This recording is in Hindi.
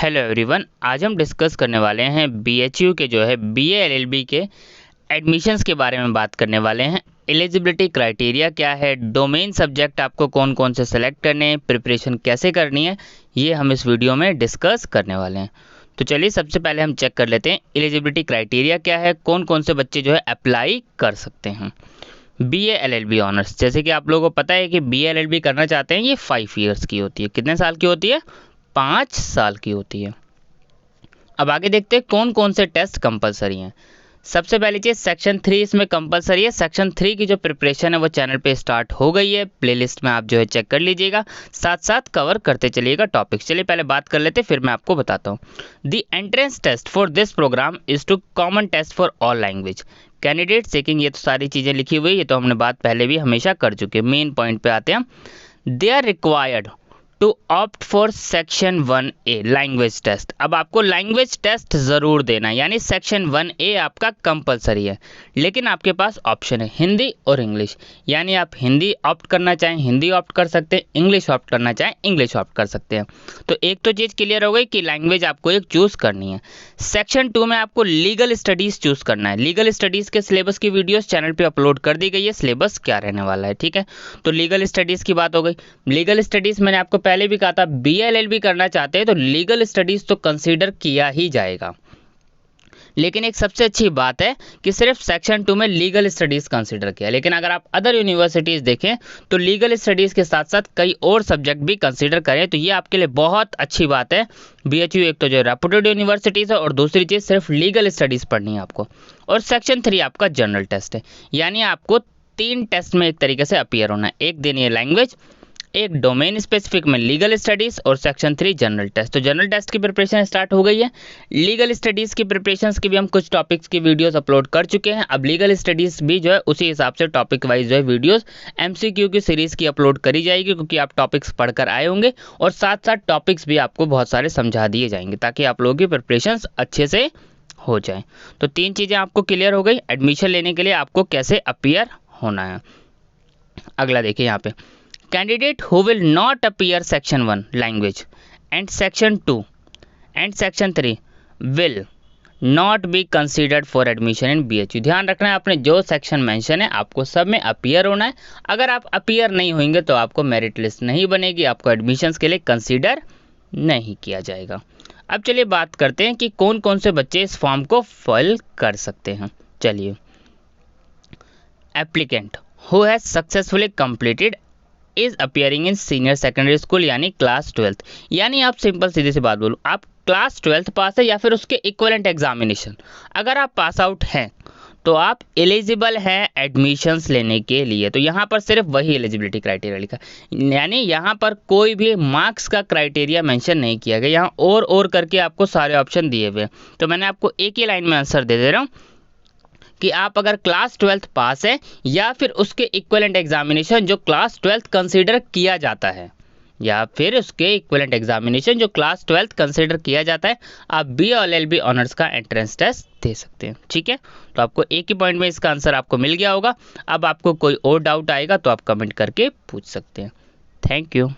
हेलो एवरीवन, आज हम डिस्कस करने वाले हैं बीएचयू के जो है बीए एलएलबी के एडमिशन्स के बारे में बात करने वाले हैं। एलिजिबिलिटी क्राइटेरिया क्या है, डोमेन सब्जेक्ट आपको कौन कौन से सेलेक्ट करने हैं, प्रिपरेशन कैसे करनी है, ये हम इस वीडियो में डिस्कस करने वाले हैं। तो चलिए सबसे पहले हम चेक कर लेते हैं एलिजिबिलिटी क्राइटेरिया क्या है, कौन कौन से बच्चे जो है अप्लाई कर सकते हैं। बीए एलएलबी ऑनर्स, जैसे कि आप लोगों को पता है कि बीए एलएलबी करना चाहते हैं, ये 5 ईयर्स की होती है। कितने साल की होती है? 5 साल की होती है। अब आगे देखते हैं कौन कौन से टेस्ट कंपलसरी हैं। सबसे पहली चीज़ सेक्शन 3 इसमें कंपलसरी है। सेक्शन 3 की जो प्रिपरेशन है वो चैनल पे स्टार्ट हो गई है, प्लेलिस्ट में आप जो है चेक कर लीजिएगा, साथ साथ कवर करते चलिएगा टॉपिक्स। चलिए पहले बात कर लेते फिर मैं आपको बताता हूँ। The entrance test for this programme is to common test for all language candidate seeking. ये तो सारी चीज़ें लिखी हुई, ये तो हमने बात पहले भी हमेशा कर चुके। मेन पॉइंट पे आते हैं। They are required to opt for section 1A language test. अब आपको लैंग्वेज टेस्ट ज़रूर देना है, यानी सेक्शन 1A आपका कंपलसरी है, लेकिन आपके पास ऑप्शन है हिंदी और इंग्लिश। यानी आप हिंदी ऑप्ट करना चाहें हिंदी ऑप्ट कर सकते हैं, इंग्लिश ऑप्ट करना चाहें इंग्लिश ऑप्ट कर सकते हैं। तो एक तो चीज़ क्लियर हो गई कि लैंग्वेज आपको एक चूज़ करनी है। सेक्शन 2 में आपको लीगल स्टडीज़ चूज़ करना है। लीगल स्टडीज़ के सिलेबस की वीडियोस चैनल पे अपलोड कर दी गई है, सिलेबस क्या रहने वाला है, ठीक है। तो लीगल स्टडीज़ की बात हो गई। लीगल स्टडीज़ मैंने आपको पहले भी कहा था, बीएलएलबी करना चाहते हैं तो लीगल स्टडीज तो कंसीडर किया ही जाएगा। लेकिन एक सबसे अच्छी बात है कि सिर्फ सेक्शन 2 में लीगल स्टडीज कंसीडर किया, लेकिन अगर आप अदर यूनिवर्सिटीज देखें तो लीगल स्टडीज के साथ साथ कई और सब्जेक्ट भी कंसीडर करें, तो ये आपके लिए बहुत अच्छी बात है। बीएचयू एक तो जो रेपुटेड यूनिवर्सिटीज है, और दूसरी चीज सिर्फ लीगल स्टडीज पढ़नी है आपको। और सेक्शन 3 आपका जनरल टेस्ट है, यानी आपको 3 टेस्ट में एक तरीके से अपीयर होना है। एक दिन ये लैंग्वेज, एक डोमेन स्पेसिफिक में लीगल स्टडीज़, और सेक्शन 3 जनरल टेस्ट। तो जनरल टेस्ट की प्रिपरेशन स्टार्ट हो गई है। लीगल स्टडीज़ की प्रिपरेशंस की भी हम कुछ टॉपिक्स की वीडियोस अपलोड कर चुके हैं। अब लीगल स्टडीज़ भी जो है उसी हिसाब से टॉपिक वाइज जो है वीडियोस एमसीक्यू की सीरीज़ की अपलोड करी जाएगी, क्योंकि आप टॉपिक्स पढ़कर आए होंगे और साथ साथ टॉपिक्स भी आपको बहुत सारे समझा दिए जाएंगे, ताकि आप लोगों की प्रिपरेशन अच्छे से हो जाए। तो 3 चीज़ें आपको क्लियर हो गई। एडमिशन लेने के लिए आपको कैसे अपीयर होना है। अगला देखिए यहाँ पे, candidate who will not appear section 1 language and section 2 and section 3 will not be considered for admission in BHU। ध्यान रखना है, आपने जो सेक्शन मेंशन है आपको सब में अपीयर होना है। अगर आप अपीयर नहीं होंगे तो आपको मेरिट लिस्ट नहीं बनेगी, आपको एडमिशन्स के लिए कंसीडर नहीं किया जाएगा। अब चलिए बात करते हैं कि कौन कौन से बच्चे इस फॉर्म को फिल कर सकते हैं। चलिए, applicant who has successfully completed is appearing in senior secondary school, यानी क्लास 12th। यानी आप सिंपल सीधी सी बात बोलूँ, आप क्लास 12th पास है या फिर उसके इक्विवेलेंट एग्जामिनेशन अगर आप पास आउट हैं तो आप एलिजिबल हैं एडमिशन्स लेने के लिए। तो यहाँ पर सिर्फ वही एलिजिबिलिटी क्राइटेरिया लिखा, यानी यहाँ पर कोई भी मार्क्स का क्राइटेरिया मेंशन नहीं किया गया। यहाँ और करके आपको सारे ऑप्शन दिए हुए। तो मैंने आपको एक ही लाइन में आंसर दे रहा हूँ कि आप अगर क्लास 12th पास है या फिर उसके इक्विवेलेंट एग्जामिनेशन जो क्लास 12th कंसीडर किया जाता है, या फिर उसके इक्विवेलेंट एग्जामिनेशन जो क्लास 12th कंसीडर किया जाता है, आप बीए और एलएलबी ऑनर्स का एंट्रेंस टेस्ट दे सकते हैं, ठीक है। तो आपको एक ही पॉइंट में इसका आंसर आपको मिल गया होगा। अब आपको कोई और डाउट आएगा तो आप कमेंट करके पूछ सकते हैं। Thank you.